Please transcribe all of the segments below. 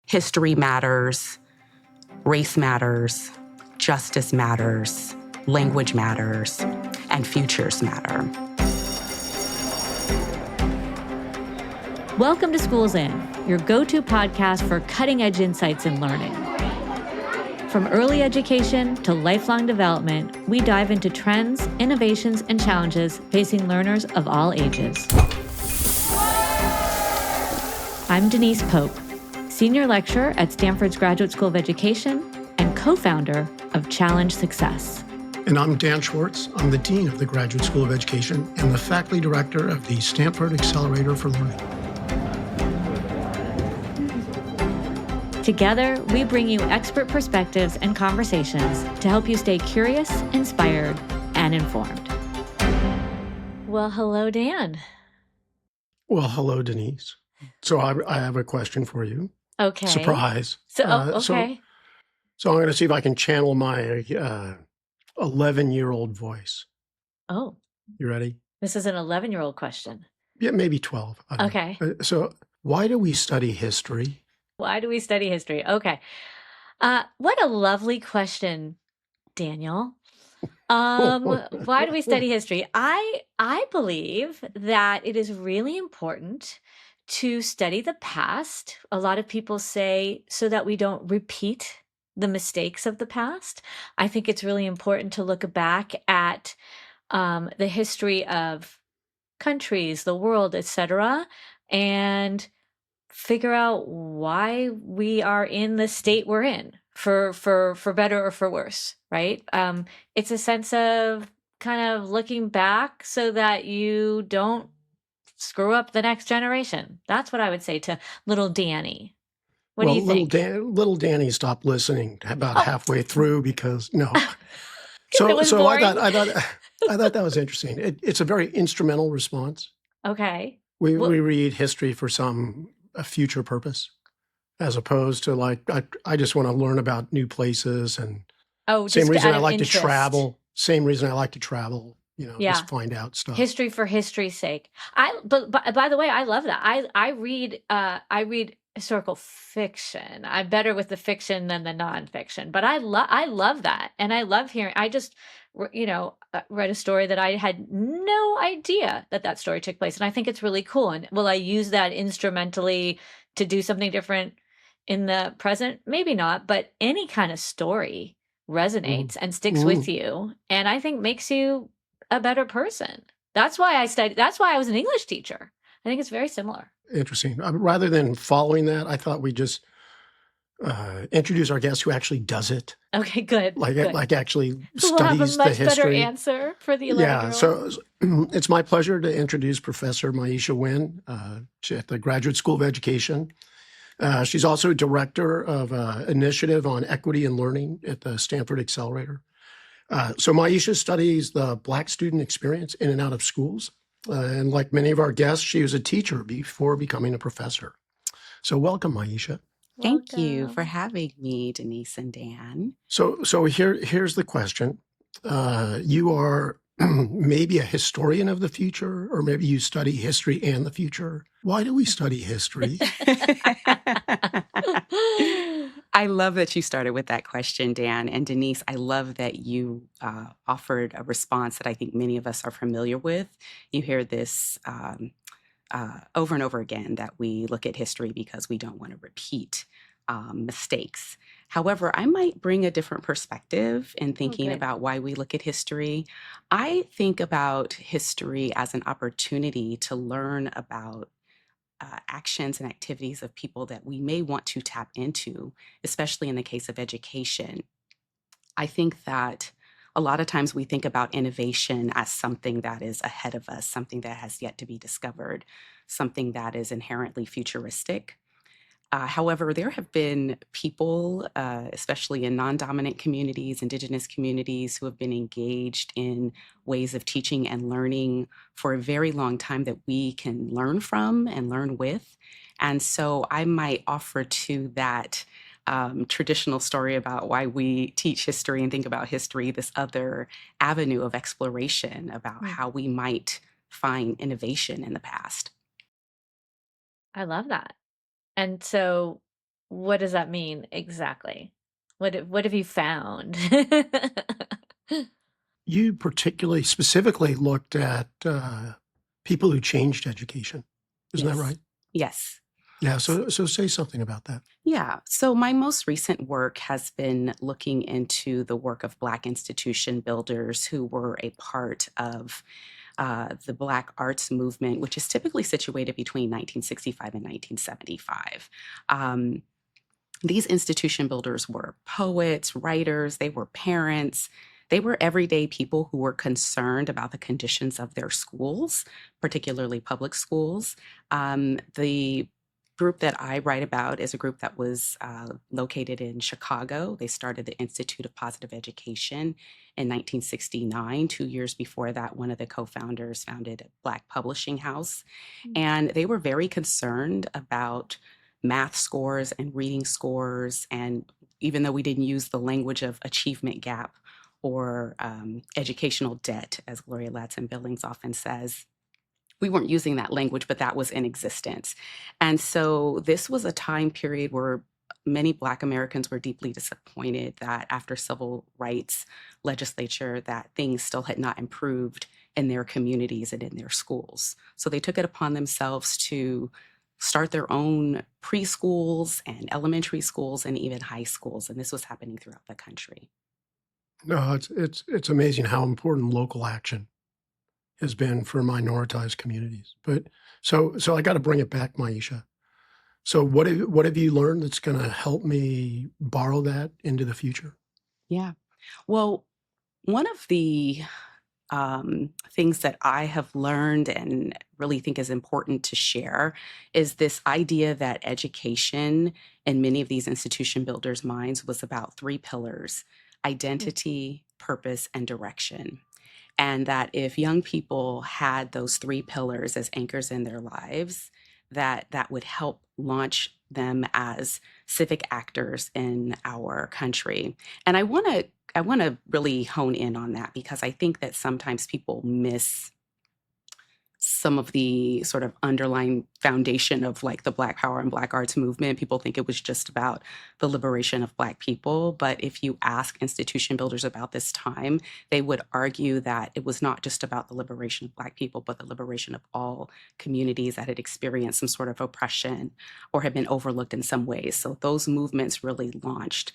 History matters, race matters, justice matters, language matters, and futures matter. Welcome to Schools In, your go-to podcast for cutting-edge insights in learning. From early education to lifelong development, we dive into trends, innovations, and challenges facing learners of all ages. I'm Denise Pope, Senior Lecturer at Stanford's Graduate School of Education and co-founder of Challenge Success. And I'm Dan Schwartz. I'm the Dean of the Graduate School of Education and the Faculty Director of the Stanford Accelerator for Learning. Together, we bring you expert perspectives and conversations to help you stay curious, inspired, and informed. Well, hello, Dan. Well, hello, Denise. So I have a question for you. Okay. Surprise. So, okay. So I'm going to see if I can channel my 11-year-old voice. Oh. You ready? This is an 11-year-old question. Yeah, maybe 12. I don't Okay. know. So why do we study history? Why do we study history? Okay. What a lovely question, Daniel. Why do we study history? I believe that it is really important to study the past. A lot of people say so that we don't repeat the mistakes of the past. I think it's really important to look back at the history of countries, the world, etc., and figure out why we are in the state we're in, for better or for worse, right? It's a sense of kind of looking back so that you don't screw up the next generation. That's what I would say to little Danny. What do you think? Little Danny stopped listening about halfway through because no. It was So boring. I thought that was interesting. It's a very instrumental response. Okay. We read history for a future purpose, as opposed to like I just want to learn about new places and same reason I like to travel. Same reason I like to travel. Just find out stuff. History for history's sake. But by the way, I love that. I read historical fiction. I'm better with the fiction than the nonfiction. But I love that, and I love hearing. I just read a story that I had no idea that story took place, and I think it's really cool. And will I use that instrumentally to do something different in the present? Maybe not, but any kind of story resonates and sticks with you, and I think makes you a better person. That's why I studied. That's why I was an English teacher. I think it's very similar. Interesting. Rather than following that, I thought we'd just introduce our guest who actually does it. Okay, good. Like actually So we'll have a studies the much better history. answer for the 11-year-old. Yeah, so it's my pleasure to introduce Professor Maisha Winn at the Graduate School of Education. She's also director of Initiative on Equity and Learning at the Stanford Accelerator. So Maisha studies the Black student experience in and out of schools. And like many of our guests, she was a teacher before becoming a professor. So welcome, Maisha. Thank you for having me, Denise and Dan. So here's the question. You are maybe a historian of the future, or maybe you study history and the future. Why do we study history? I love that you started with that question, Dan. And Denise, I love that you offered a response that I think many of us are familiar with. You hear this over and over again, that we look at history because we don't want to repeat mistakes. However, I might bring a different perspective in thinking about why we look at history. I think about history as an opportunity to learn about actions and activities of people that we may want to tap into, especially in the case of education. I think that a lot of times we think about innovation as something that is ahead of us, something that has yet to be discovered, something that is inherently futuristic. However, there have been people, especially in non-dominant communities, indigenous communities, who have been engaged in ways of teaching and learning for a very long time that we can learn from and learn with. And so I might offer to that traditional story about why we teach history and think about history, this other avenue of exploration about how we might find innovation in the past. I love that. And so what does that mean exactly? What have you found? You particularly specifically looked at people who changed education. Isn't that Yes. right? Yes. Yeah. So say something about that. Yeah. So my most recent work has been looking into the work of Black institution builders who were a part of the Black arts movement, which is typically situated between 1965 and 1975. Um, these institution builders were poets, writers, they were parents. They were everyday people who were concerned about the conditions of their schools, particularly public schools. The group that I write about is a group that was located in Chicago. They started the Institute of Positive Education in 1969. 2 years before that, one of the co-founders founded a Black publishing house. And they were very concerned about math scores and reading scores. And even though we didn't use the language of achievement gap or educational debt, as Gloria Ladson Billings often says, we weren't using that language, but that was in existence. And so this was a time period where many Black Americans were deeply disappointed that after civil rights legislature, that things still had not improved in their communities and in their schools. So they took it upon themselves to start their own preschools and elementary schools and even high schools. And this was happening throughout the country. No, it's amazing how important local action has been for minoritized communities. But so I got to bring it back, Maisha. So what have you learned that's going to help me borrow that into the future? Yeah. Well, one of the things that I have learned and really think is important to share is this idea that education in many of these institution builders' minds was about three pillars: identity, purpose, and direction. And that if young people had those three pillars as anchors in their lives, that would help launch them as civic actors in our country. And I want to really hone in on that because I think that sometimes people miss some of the sort of underlying foundation of like the Black Power and Black arts movement. People think it was just about the liberation of Black people. But if you ask institution builders about this time, they would argue that it was not just about the liberation of Black people, but the liberation of all communities that had experienced some sort of oppression or had been overlooked in some ways. So those movements really launched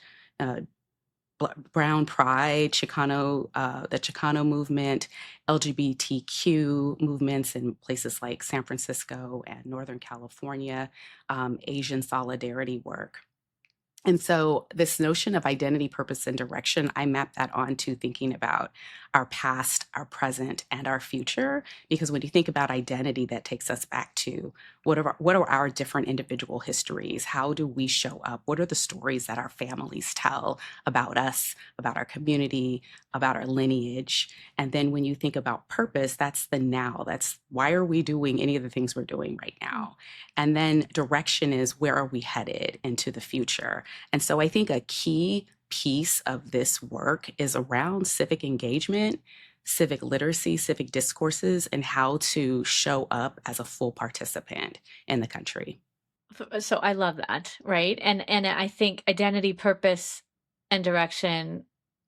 Brown Pride, Chicano, the Chicano movement, LGBTQ movements in places like San Francisco and Northern California, Asian solidarity work. And so this notion of identity, purpose, and direction, I map that onto thinking about our past, our present, and our future. Because when you think about identity, that takes us back to what are our different individual histories? How do we show up? What are the stories that our families tell about us, about our community, about our lineage? And then when you think about purpose, that's the now. That's why are we doing any of the things we're doing right now? And then direction is where are we headed into the future? And so I think a key piece of this work is around civic engagement, civic literacy, civic discourses, and how to show up as a full participant in the country. So I love that, right? And I think identity, purpose, and direction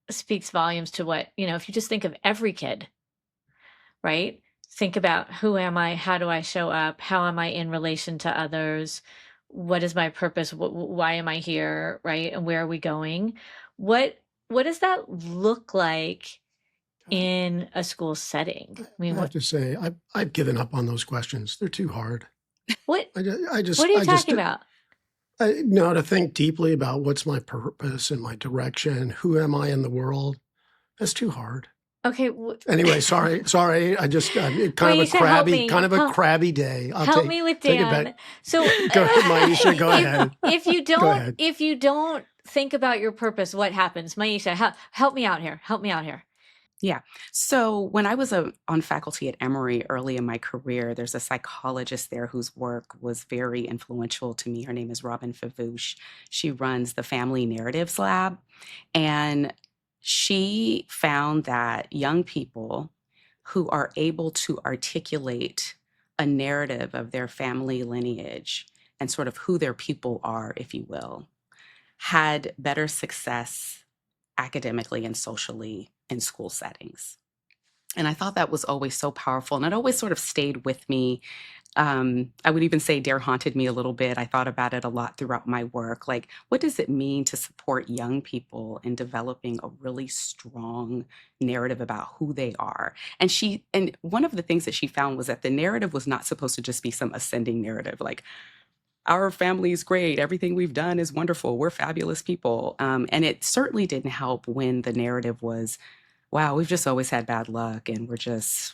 speaks volumes to what, if you just think of every kid, right? Think about who am I? How do I show up? How am I in relation to others? What is my purpose? Why am I here? Right? And where are we going? What does that look like in a school setting? I I mean, have to say, I've given up on those questions. They're too hard. what I just, what are you I just, talking about? no, to think deeply about what's my purpose and my direction. Who am I in the world? That's too hard. Okay, Anyway, sorry. I just kind of a Maisha, help crabby, me. kind of a Help, crabby day. help me with Take it Dan. back. So Go ahead, Maisha. Go ahead. if you Go don't ahead. if you don't think about your purpose, what happens? Maisha, help me out here. Help me out here. Yeah. So when I was on faculty at Emory early in my career, there's a psychologist there whose work was very influential to me. Her name is Robin Favouche. She runs the Family Narratives Lab. And she found that young people who are able to articulate a narrative of their family lineage and sort of who their people are, if you will, had better success academically and socially in school settings. And I thought that was always so powerful. And it always sort of stayed with me. I would even say dare haunted me a little bit. I thought about it a lot throughout my work. Like, what does it mean to support young people in developing a really strong narrative about who they are? And one of the things that she found was that the narrative was not supposed to just be some ascending narrative, like, our family is great. Everything we've done is wonderful. We're fabulous people. And it certainly didn't help when the narrative was, wow, we've just always had bad luck and we're just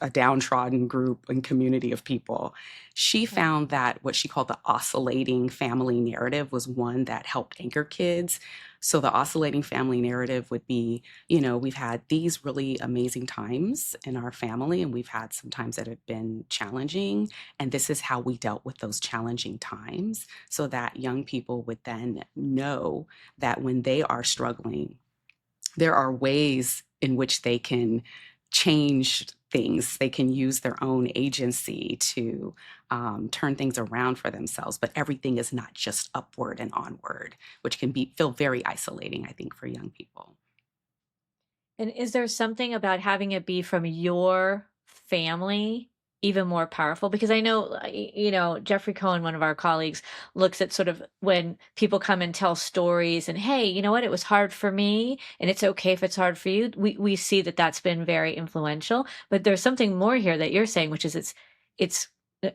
a downtrodden group and community of people. She found that what she called the oscillating family narrative was one that helped anchor kids. So the oscillating family narrative would be, we've had these really amazing times in our family, and we've had some times that have been challenging. And this is how we dealt with those challenging times, so that young people would then know that when they are struggling, there are ways in which they can change things. They can use their own agency to turn things around for themselves. But everything is not just upward and onward, which can feel very isolating, I think, for young people. And is there something about having it be from your family even more powerful? Because I know, Jeffrey Cohen, one of our colleagues, looks at sort of when people come and tell stories and, hey, you know what, it was hard for me and it's okay if it's hard for you. We see that that's been very influential, but there's something more here that you're saying, which is it's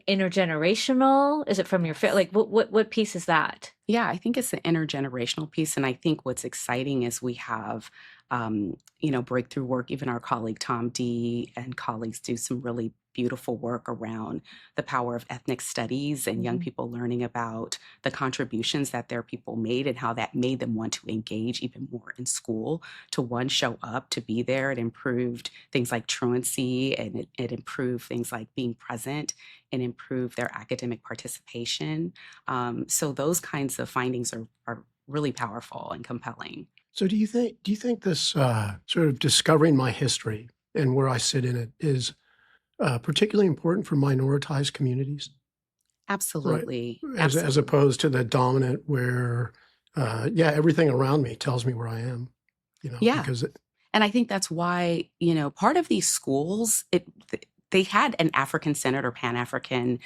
intergenerational. Is it from your family? Like what piece is that? Yeah, I think it's the intergenerational piece. And I think what's exciting is we have, breakthrough work. Even our colleague Tom D and colleagues do some really beautiful work around the power of ethnic studies and young people learning about the contributions that their people made and how that made them want to engage even more in school, to one, show up, to be there. It improved things like truancy, and it improved things like being present, and improved their academic participation. So those kinds of findings are really powerful and compelling. So do you think this sort of discovering my history and where I sit in it is particularly important for minoritized communities? Absolutely. Right. Absolutely. As opposed to the dominant where, everything around me tells me where I am, Yeah. because And I think that's why, part of these schools, they had an African-centered or Pan-African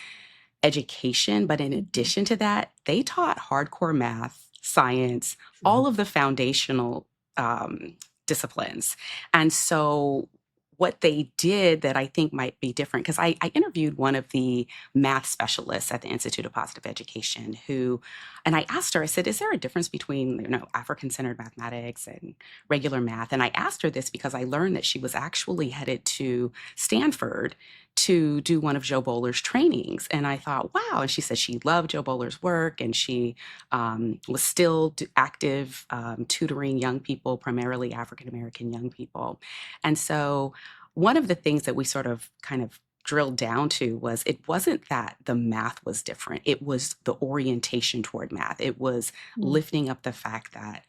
education, but in addition to that, they taught hardcore math, science, all of the foundational disciplines. And so what they did that I think might be different, because I interviewed one of the math specialists at the Institute of Positive Education and I asked her, I said, is there a difference between, African-centered mathematics and regular math? And I asked her this because I learned that she was actually headed to Stanford to do one of Joe Bowler's trainings. And I thought, wow. And she said she loved Joe Bowler's work, and she was still active tutoring young people, primarily African-American young people. And so one of the things that we sort of kind of drilled down to was, it wasn't that the math was different. It was the orientation toward math. It was lifting up the fact that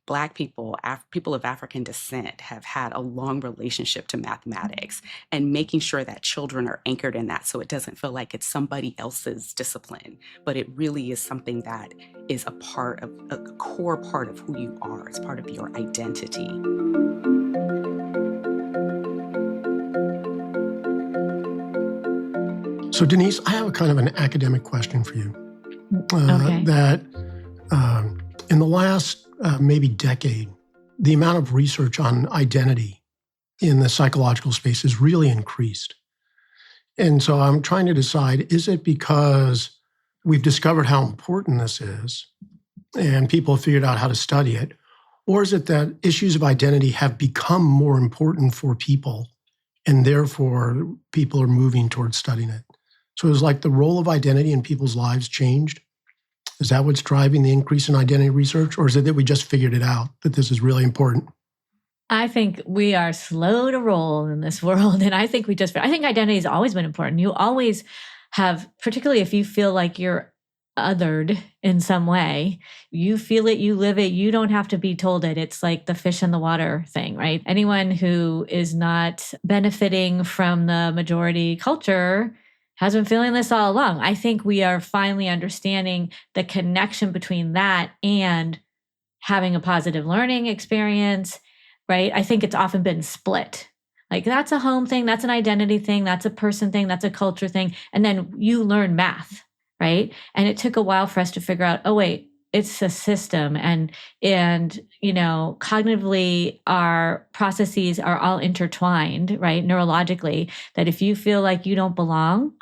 Black people, people of African descent, have had a long relationship to mathematics, and making sure that children are anchored in that, so it doesn't feel like it's somebody else's discipline, but it really is something that is a core part of who you are. It's part of your identity. So Denise, I have a kind of an academic question for you. Okay. That in the last maybe decade, the amount of research on identity in the psychological space has really increased. And so I'm trying to decide, is it because we've discovered how important this is and people have figured out how to study it? Or is it that issues of identity have become more important for people and therefore people are moving towards studying it? So it's like the role of identity in people's lives changed. Is that what's driving the increase in identity research? Or is it that we just figured it out, that this is really important? I think we are slow to roll in this world. And I think identity has always been important. You always have, particularly if you feel like you're othered in some way, you feel it, you live it, you don't have to be told it. It's like the fish in the water thing, right? Anyone who is not benefiting from the majority culture has been feeling this all along. I think we are finally understanding the connection between that and having a positive learning experience, right? I think it's often been split. Like that's a home thing, that's an identity thing, that's a person thing, that's a culture thing. And then you learn math, right? And it took a while for us to figure out, oh wait, it's a system, and cognitively our processes are all intertwined, right? Neurologically, that if you feel like you don't belong,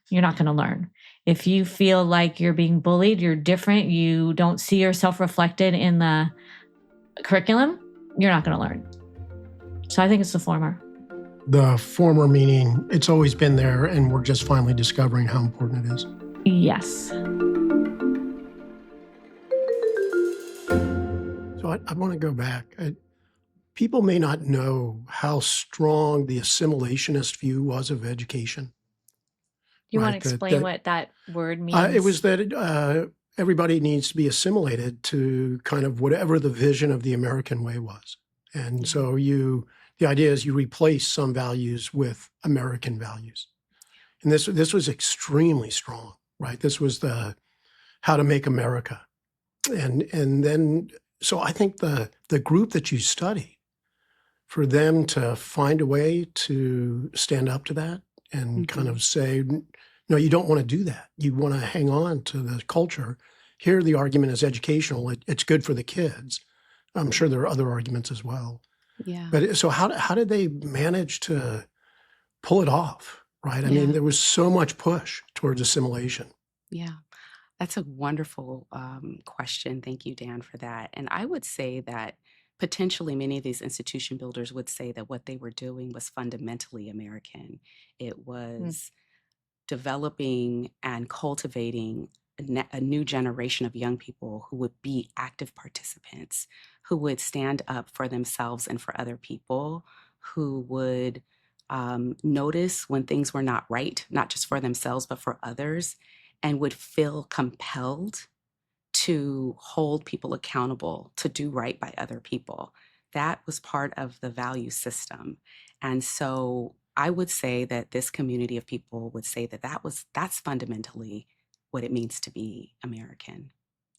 you're not going to learn. If you feel like you're being bullied, you're different, you don't see yourself reflected in the curriculum, you're not going to learn. So I think it's the former. The former meaning it's always been there and we're just finally discovering how important it is. Yes. So I want to go back. People may not know how strong the assimilationist view was of education. You want to explain what that word means? It was that everybody needs to be assimilated to kind of whatever the vision of the American way was. And so the idea is you replace some values with American values. And this was extremely strong, right? This was the how to make America. And then, so I think the group that you study, for them to find a way to stand up to that and kind of say, no, you don't want to do that. You want to hang on to the culture. Here, the argument is educational. It's good for the kids. I'm sure there are other arguments as well. Yeah. But so how did they manage to pull it off, right? I mean, there was so much push towards assimilation. Yeah. That's a wonderful question. Thank you, Dan, for that. And I would say that potentially many of these institution builders would say that what they were doing was fundamentally American. It was developing and cultivating a new generation of young people who would be active participants, who would stand up for themselves and for other people, who would notice when things were not right, not just for themselves, but for others, and would feel compelled to hold people accountable, to do right by other people. That was part of the value system. And so I would say that this community of people would say that that's fundamentally what it means to be American.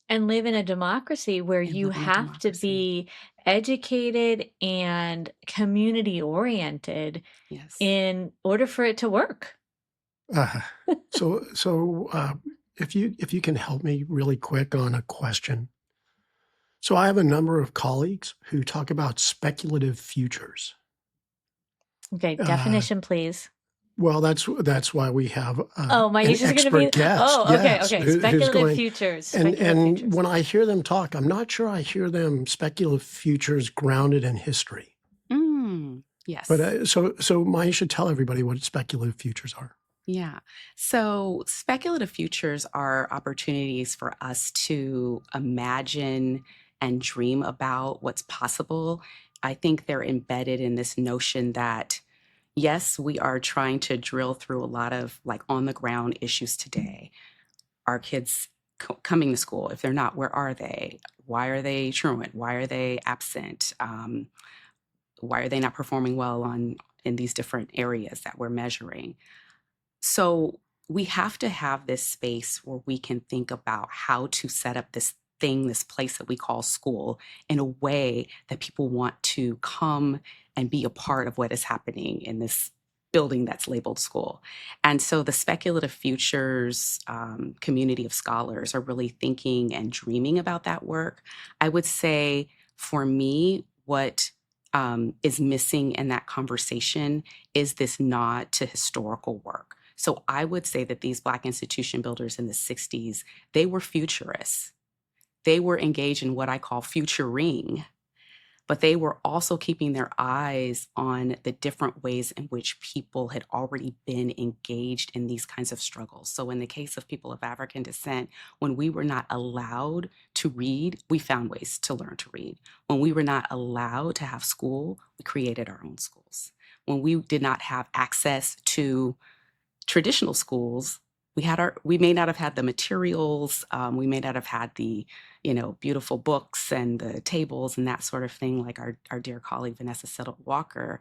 And live in a democracy where you have to be educated and community oriented in order for it to work. So if you can help me really quick on a question. So I have a number of colleagues who talk about speculative futures. Okay, definition, please. Well, that's why we have Maisha's an expert guest. Oh, okay, yes, okay. Speculative futures. And when I hear them talk, I'm not sure I hear them speculative futures grounded in history. Yes. But so Maisha, tell everybody what speculative futures are. Yeah. So speculative futures are opportunities for us to imagine and dream about what's possible. I think they're embedded in this notion that, yes, we are trying to drill through a lot of like on the ground issues today. Our kids coming to school, if they're not, where are they? Why are they truant? Why are they absent? Why are they not performing well in these different areas that we're measuring? So we have to have this space where we can think about how to set up this place that we call school in a way that people want to come and be a part of what is happening in this building that's labeled school. And so the speculative futures community of scholars are really thinking and dreaming about that work. I would say for me, what is missing in that conversation is this nod to historical work. So I would say that these Black institution builders in the 60s, they were futurists. They were engaged in what I call futuring, but they were also keeping their eyes on the different ways in which people had already been engaged in these kinds of struggles. So in the case of people of African descent, when we were not allowed to read, we found ways to learn to read. When we were not allowed to have school, we created our own schools. When we did not have access to traditional schools, we may not have had the materials, we may not have had the, beautiful books and the tables and that sort of thing, like our dear colleague Vanessa Settle Walker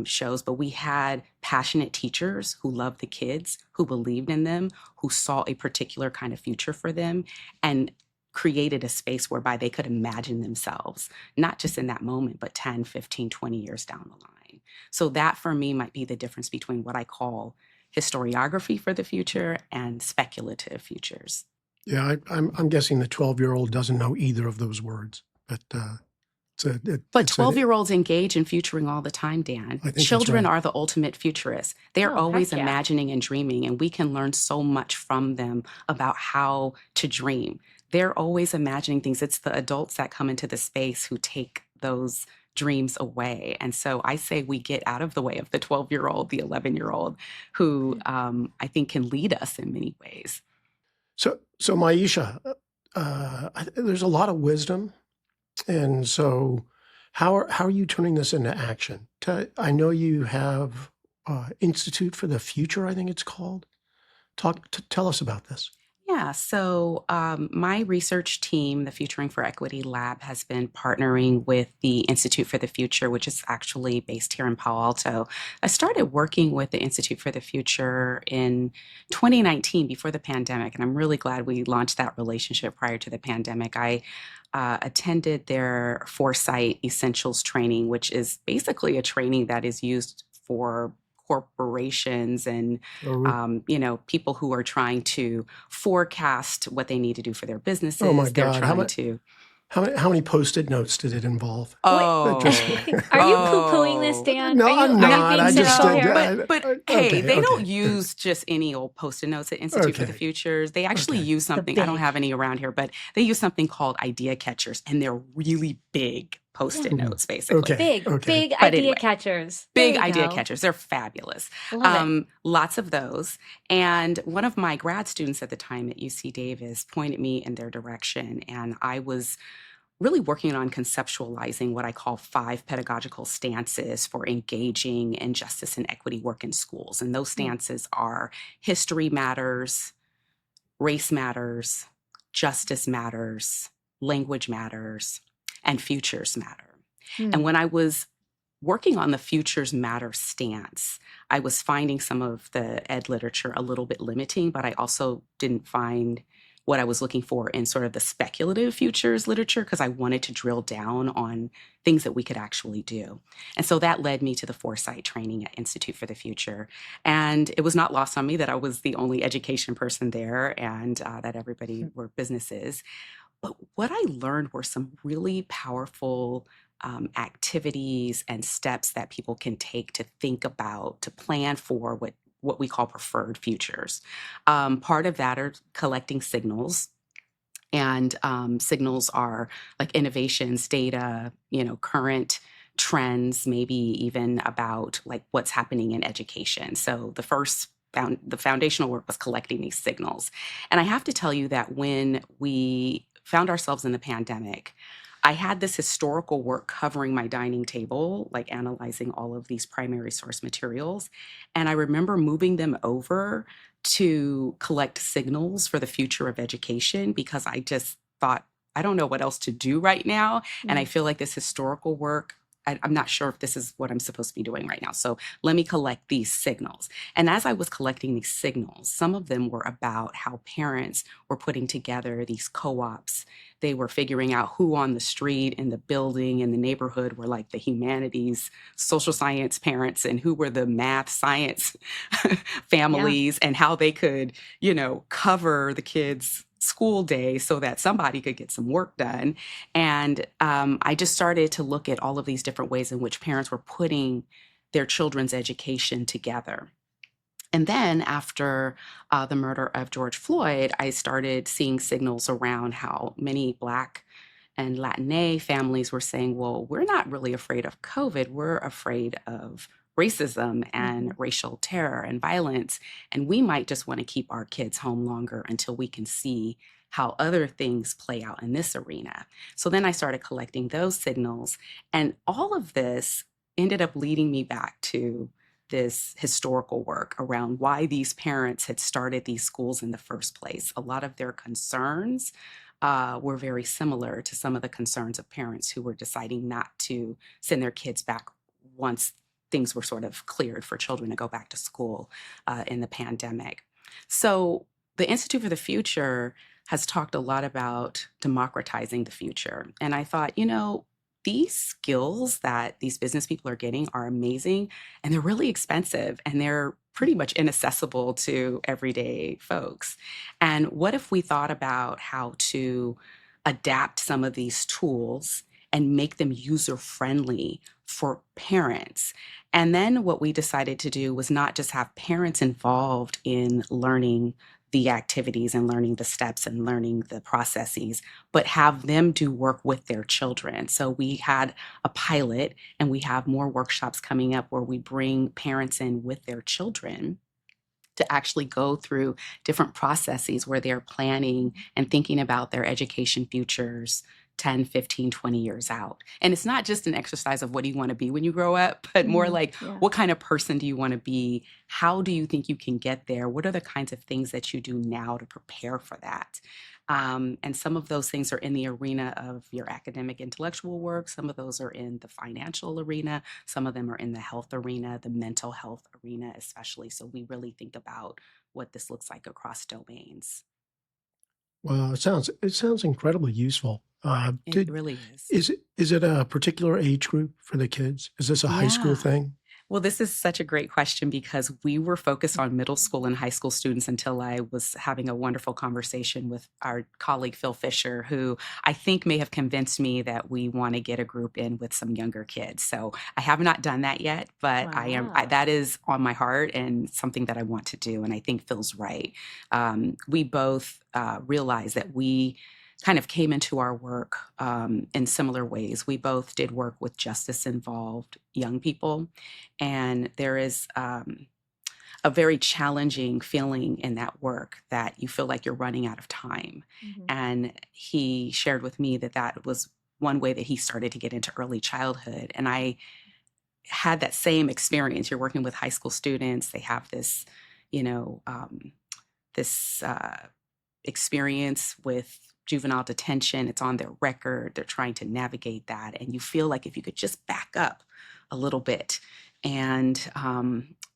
shows, but we had passionate teachers who loved the kids, who believed in them, who saw a particular kind of future for them, and created a space whereby they could imagine themselves, not just in that moment, but 10, 15, 20 years down the line. So that for me might be the difference between what I call historiography for the future and speculative futures. Yeah, I'm guessing the 12-year-old doesn't know either of those words, but But 12-year-olds engage in futuring all the time, Dan. I think that's Children right. are the ultimate futurists. They're Oh, heck always yeah. imagining and dreaming, and we can learn so much from them about how to dream. They're always imagining things. It's the adults that come into the space who take those dreams away. And so I say we get out of the way of the 12-year-old, the 11-year-old, who I think can lead us in many ways. So Maisha, there's a lot of wisdom, and so how are you turning this into action? I know you have Institute for the Future, I think it's called. Tell us about this. Yeah, so my research team, the Futuring for Equity Lab, has been partnering with the Institute for the Future, which is actually based here in Palo Alto. I started working with the Institute for the Future in 2019 before the pandemic, and I'm really glad we launched that relationship prior to the pandemic. I attended their Foresight Essentials training, which is basically a training that is used for corporations and people who are trying to forecast what they need to do for their businesses. Oh my They're God! trying to. How many Post-it notes did it involve? Oh, Are you pooing this, Dan? No, are you, I'm are you not. being I just cynical did. here? But hey, they don't use just any old Post-it notes at Institute for the Futures. They actually use something. I don't have any around here, but they use something called idea catchers, and they're really big Post-it notes, basically. Big But idea anyway, catchers. Big There you idea go. catchers. They're fabulous. Love it. Lots of those. And one of my grad students at the time at UC Davis pointed me in their direction, and I was really working on conceptualizing what I call 5 pedagogical stances for engaging in justice and equity work in schools. And those stances are history matters, race matters, justice matters, language matters, and futures matter. And when I was working on the futures matter stance, I was finding some of the ed literature a little bit limiting, but I also didn't find what I was looking for in sort of the speculative futures literature, because I wanted to drill down on things that we could actually do. And so that led me to the Foresight training at Institute for the Future. And it was not lost on me that I was the only education person there, and that everybody were businesses. But what I learned were some really powerful activities and steps that people can take to think about, to plan for what we call preferred futures. Part of that are collecting signals. And signals are like innovations, data, current trends, maybe even about like what's happening in education. So the foundational work was collecting these signals. And I have to tell you that when we found ourselves in the pandemic, I had this historical work covering my dining table, like analyzing all of these primary source materials. And I remember moving them over to collect signals for the future of education, because I just thought, I don't know what else to do right now. And I feel like this historical work, I'm not sure if this is what I'm supposed to be doing right now. So let me collect these signals. And as I was collecting these signals, some of them were about how parents were putting together these co-ops. They were figuring out who on the street, in the building, in the neighborhood were like the humanities, social science parents, and who were the math, science families, and how they could, cover the kids' school day so that somebody could get some work done. And I just started to look at all of these different ways in which parents were putting their children's education together. And then after the murder of George Floyd, I started seeing signals around how many Black and Latina families were saying, well, we're not really afraid of COVID. We're afraid of racism and racial terror and violence. And we might just want to keep our kids home longer until we can see how other things play out in this arena. So then I started collecting those signals. And all of this ended up leading me back to this historical work around why these parents had started these schools in the first place. A lot of their concerns were very similar to some of the concerns of parents who were deciding not to send their kids back once things were sort of cleared for children to go back to school in the pandemic. So the Institute for the Future has talked a lot about democratizing the future. And I thought, these skills that these business people are getting are amazing, and they're really expensive, and they're pretty much inaccessible to everyday folks. And what if we thought about how to adapt some of these tools and make them user friendly for parents? And then what we decided to do was not just have parents involved in learning the activities and learning the steps and learning the processes, but have them do work with their children. So we had a pilot, and we have more workshops coming up where we bring parents in with their children to actually go through different processes where they're planning and thinking about their education futures 10, 15, 20 years out. And it's not just an exercise of what do you want to be when you grow up, but more like, what kind of person do you want to be? How do you think you can get there? What are the kinds of things that you do now to prepare for that? And some of those things are in the arena of your academic intellectual work. Some of those are in the financial arena. Some of them are in the health arena, the mental health arena, especially. So we really think about what this looks like across domains. Well, it sounds incredibly useful. It really is. Is it a particular age group for the kids? Is this a high school thing? Well, this is such a great question because we were focused on middle school and high school students until I was having a wonderful conversation with our colleague, Phil Fisher, who I think may have convinced me that we want to get a group in with some younger kids. So I have not done that yet, but that is on my heart and something that I want to do. And I think Phil's right. We both realize that we kind of came into our work in similar ways. We both did work with justice-involved young people, and there is a very challenging feeling in that work that you feel like you're running out of time. Mm-hmm. And he shared with me that was one way that he started to get into early childhood. And I had that same experience. You're working with high school students. They have this, experience with juvenile detention. It's on their record. They're trying to navigate that. And you feel like if you could just back up a little bit and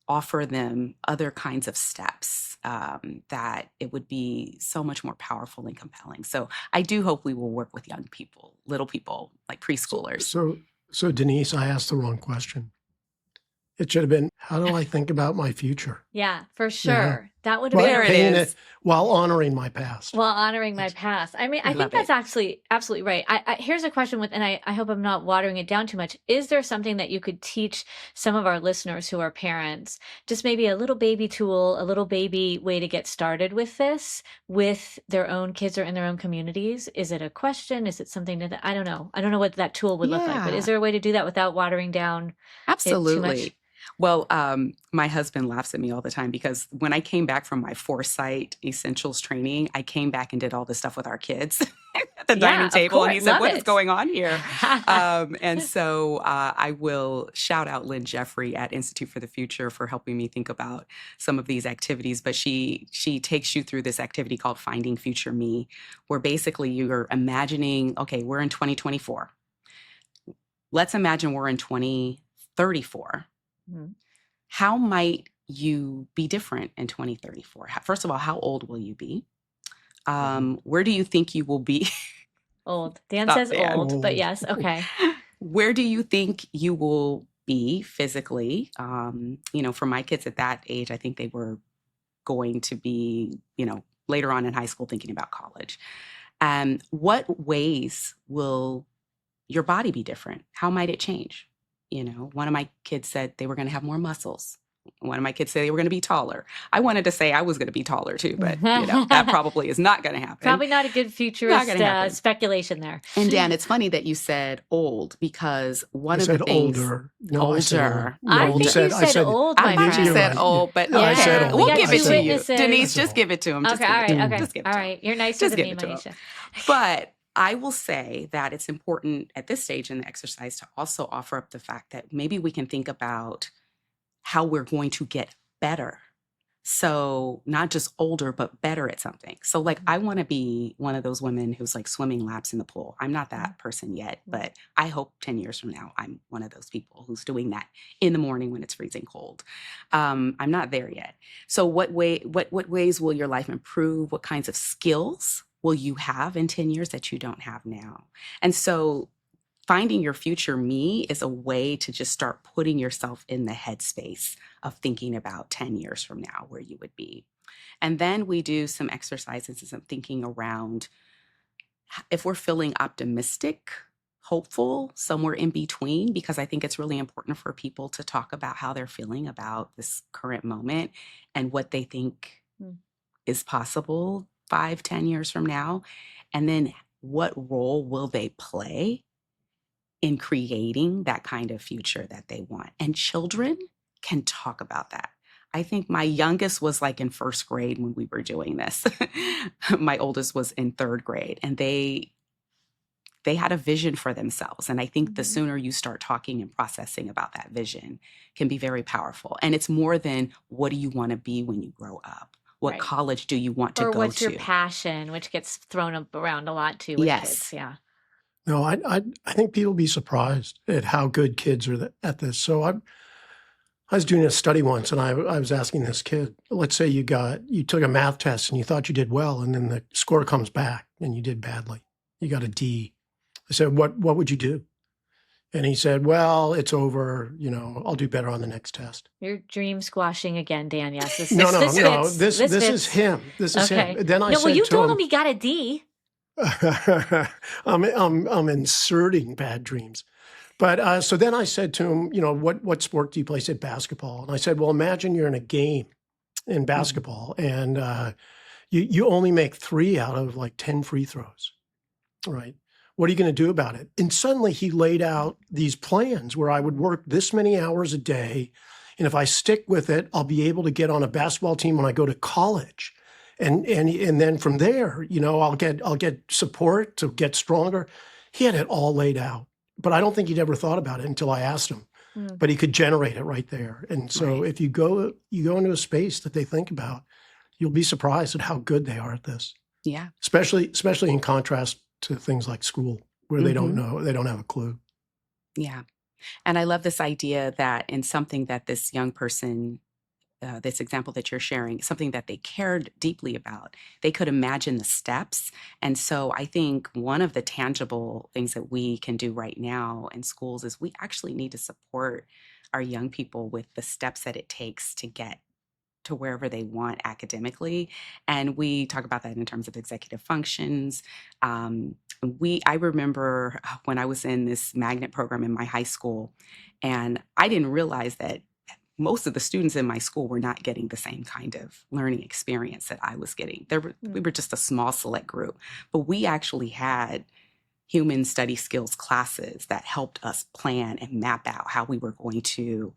offer them other kinds of steps, that it would be so much more powerful and compelling. So I do hope we will work with young people, little people, like preschoolers. So Denise, I asked the wrong question. It should have been, how do I think about my future? Yeah, for sure. Yeah. That would have been there it is. While honoring my past. While honoring my past. I mean, I think that's actually absolutely right. Here's a question and I hope I'm not watering it down too much. Is there something that you could teach some of our listeners who are parents, just maybe a little baby tool, a little baby way to get started with this, with their own kids or in their own communities? Is it a question? Is it something that, I don't know. I don't know what that tool would look like, but is there a way to do that without watering down Absolutely. it too much? Well, my husband laughs at me all the time because when I came back from my Foresight Essentials training, I came back and did all this stuff with our kids at the dining table. And he said, what is going on here? And so I will shout out Lynn Jeffrey at Institute for the Future for helping me think about some of these activities. But she takes you through this activity called Finding Future Me, where basically you're imagining, okay, we're in 2024. Let's imagine we're in 2034. Mm-hmm. How might you be different in 2034? First of all, how old will you be? Where do you think you will be? Old. Dan says old, but yes. Okay. Where do you think you will be physically? For my kids at that age, I think they were going to be, later on in high school thinking about college. What ways will your body be different? How might it change? One of my kids said they were going to have more muscles. One of my kids said they were going to be taller. I wanted to say I was going to be taller too, but that probably is not going to happen. Probably not a good futurist speculation there. And Dan, it's funny that you said old because one of the things older. No, older. I think you said old. I think you said old, but I said old. We'll give it to you, witnesses. Denise. Just give it to him. Okay, all right. Okay, all right. You're nicer than me, Maisha. But I will say that it's important at this stage in the exercise to also offer up the fact that maybe we can think about how we're going to get better. So not just older, but better at something. So like, I want to be one of those women who's like swimming laps in the pool. I'm not that person yet, but I hope 10 years from now, I'm one of those people who's doing that in the morning when it's freezing cold. I'm not there yet. So what ways will your life improve? What kinds of skills will you have in 10 years that you don't have now? And so finding your future me is a way to just start putting yourself in the headspace of thinking about 10 years from now where you would be. And then we do some exercises and some thinking around if we're feeling optimistic, hopeful, somewhere in between, because I think it's really important for people to talk about how they're feeling about this current moment and what they think is possible 5, 10 years from now. And then what role will they play in creating that kind of future that they want? And children can talk about that. I think my youngest was like in first grade when we were doing this. My oldest was in third grade, and they had a vision for themselves. And I think the sooner you start talking and processing about that vision can be very powerful. And it's more than what do you want to be when you grow up? What college do you want to go to? Or what's your passion, which gets thrown up around a lot too with kids. Yeah. No, I think people be surprised at how good kids are at this. So I was doing a study once, and I was asking this kid, let's say you took a math test and you thought you did well, and then the score comes back and you did badly. You got a D. I said, what would you do? And he said, well, it's over. I'll do better on the next test. You're dream squashing again, Dan. Yes. This is him. This is him. Then I said you to told him, him he got a D. I'm inserting bad dreams. But so then I said to him, what sport do you play? He said basketball. And I said, well, imagine you're in a game in basketball and you only make 3 out of like 10 free throws, right? What are you going to do about it? And suddenly he laid out these plans where I would work this many hours a day. And if I stick with it, I'll be able to get on a basketball team when I go to college. And then from there, I'll get support to get stronger. He had it all laid out, but I don't think he'd ever thought about it until I asked him. But he could generate it right there. And so if you go into a space that they think about, you'll be surprised at how good they are at this. Yeah. Especially in contrast to things like school, where they don't know, they don't have a clue. Yeah. And I love this idea that in something that this young person, this example that you're sharing, something that they cared deeply about, they could imagine the steps. And so I think one of the tangible things that we can do right now in schools is we actually need to support our young people with the steps that it takes to get to wherever they want academically. And we talk about that in terms of executive functions. I remember when I was in this magnet program in my high school, and I didn't realize that most of the students in my school were not getting the same kind of learning experience that I was getting. We were just a small select group, but we actually had human study skills classes that helped us plan and map out how we were going to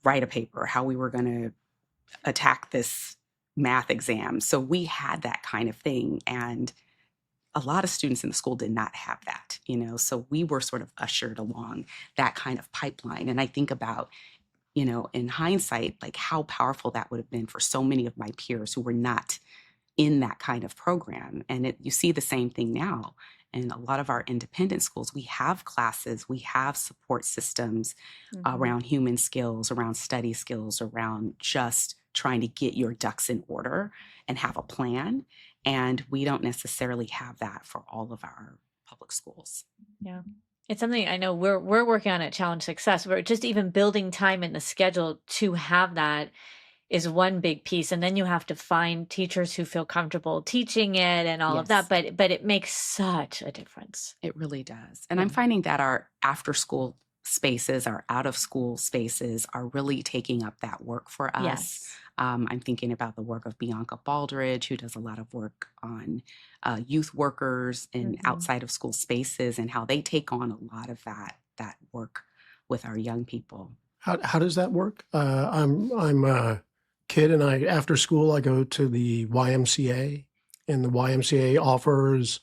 write a paper, how we were going to attack this math exam. So we had that kind of thing. And a lot of students in the school did not have that, so we were sort of ushered along that kind of pipeline. And I think about, in hindsight, like how powerful that would have been for so many of my peers who were not in that kind of program. And you see the same thing now. In a lot of our independent schools, we have classes, we have support systems around human skills, around study skills, around just trying to get your ducks in order and have a plan. And we don't necessarily have that for all of our public schools. Yeah. It's something I know we're working on at Challenge Success. We're just even building time in the schedule to have that is one big piece. And then you have to find teachers who feel comfortable teaching it and all of that. But it makes such a difference. It really does. And I'm finding that our after school spaces, our out of school spaces are really taking up that work for us. Yes. I'm thinking about the work of Bianca Baldridge, who does a lot of work on youth workers in outside of school spaces and how they take on a lot of that work with our young people. How does that work? I'm a kid, and after school I go to the YMCA, and the YMCA offers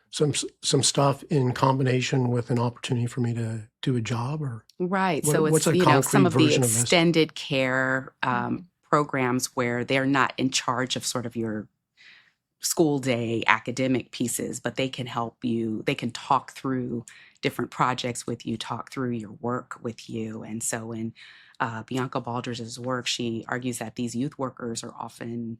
some stuff in combination with an opportunity for me to do a job, or Right. what, So what's it's, a some concrete of the version of this? extended care programs where they're not in charge of sort of your school day academic pieces, but they can help you. They can talk through different projects with you, talk through your work with you. And so in Bianca Baldridge's work, she argues that these youth workers are often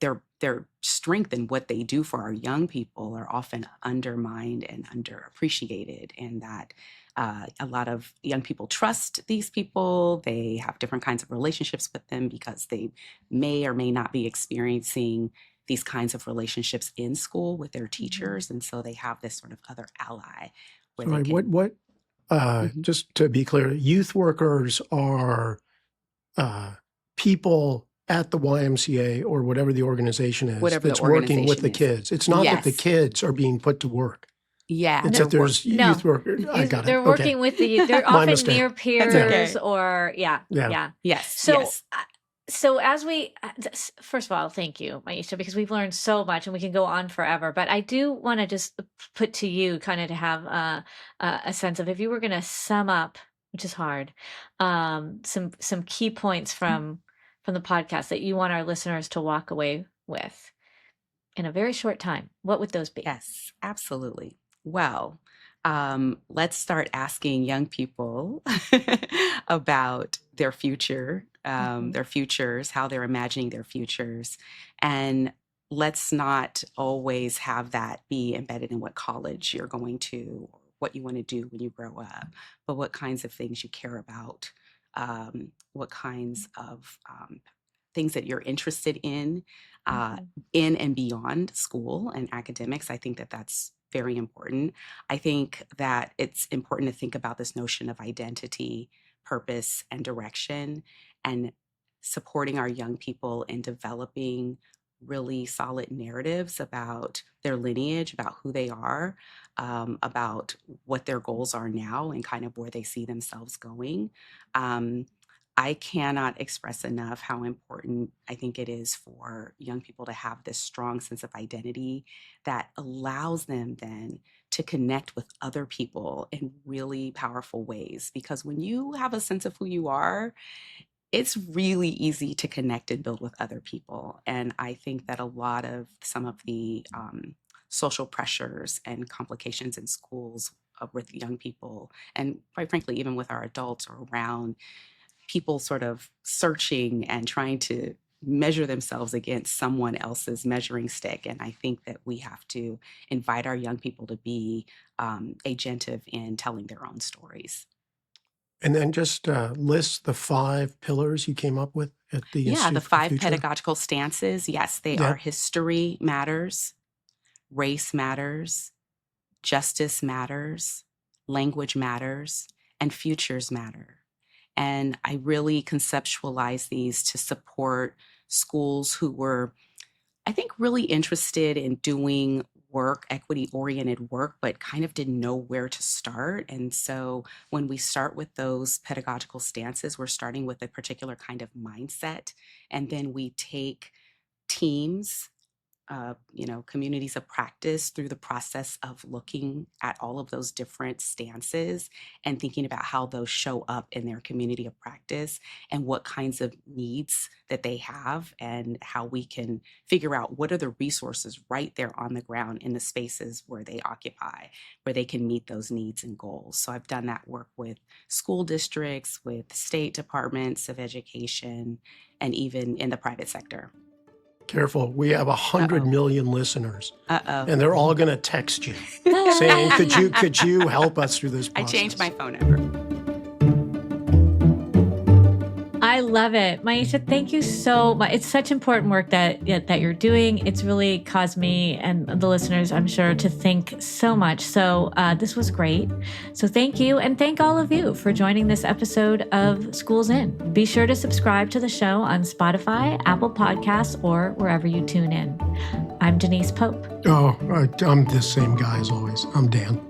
their strength in what they do for our young people are often undermined and underappreciated, and that a lot of young people trust these people. They have different kinds of relationships with them because they may or may not be experiencing these kinds of relationships in school with their teachers. And so they have this sort of other ally where Sorry, they can. what Mhm. just to be clear, youth workers are people at the YMCA or whatever the organization is Whatever the that's working with organization the is. kids. It's not that the Yes. kids are being put to work. Yeah. It's they're that there's No. youth workers. I got it. They're Okay. working with the, they're My often mistake. near That's peers okay. or, yeah. Yes. So, Yes. so as we, first of all, thank you, Maisha, because we've learned so much and we can go on forever. But I do want to just put to you kind of to have a sense of if you were going to sum up, which is hard, some key points from the podcast that you want our listeners to walk away with in a very short time, what would those be? Yes, absolutely. Well, let's start asking young people about their future, their futures, how they're imagining their futures. And let's not always have that be embedded in what college you're going to or what you want to do when you grow up, but what kinds of things you care about, what kinds of things that you're interested in and beyond school and academics. I think that that's very important. I think that it's important to think about this notion of identity, purpose, and direction, and supporting our young people in developing really solid narratives about their lineage, about who they are, about what their goals are now, and kind of where they see themselves going. Um, I cannot express enough how important I think it is for young people to have this strong sense of identity that allows them then to connect with other people in really powerful ways. Because when you have a sense of who you are, it's really easy to connect and build with other people. And I think that a lot of some of the social pressures and complications in schools with young people, and quite frankly, even with our adults, are around people sort of searching and trying to measure themselves against someone else's measuring stick. And I think that we have to invite our young people to be agentive in telling their own stories. And then just list the 5 pillars you came up with at the Yeah, Institute the for the 5 Future. pedagogical stances. Yes, they Yeah. are history matters, race matters, justice matters, language matters, and futures matter. And I really conceptualize these to support schools who were, I think, really interested in doing work, equity-oriented work, but kind of didn't know where to start. And so when we start with those pedagogical stances, we're starting with a particular kind of mindset. And then we take teams, communities of practice through the process of looking at all of those different stances and thinking about how those show up in their community of practice and what kinds of needs that they have, and how we can figure out what are the resources right there on the ground in the spaces where they occupy, where they can meet those needs and goals. So I've done that work with school districts, with state departments of education, and even in the private sector. Careful, we have 100 million listeners, Uh-oh. and they're all going to text you saying, could you help us through this I process? changed my phone number. I love it. Maisha, thank you so much. It's such important work that you're doing. It's really caused me and the listeners, I'm sure, to think so much. So this was great. So thank you. And thank all of you for joining this episode of Schools In. Be sure to subscribe to the show on Spotify, Apple Podcasts, or wherever you tune in. I'm Denise Pope. Oh, I'm the same guy as always. I'm Dan.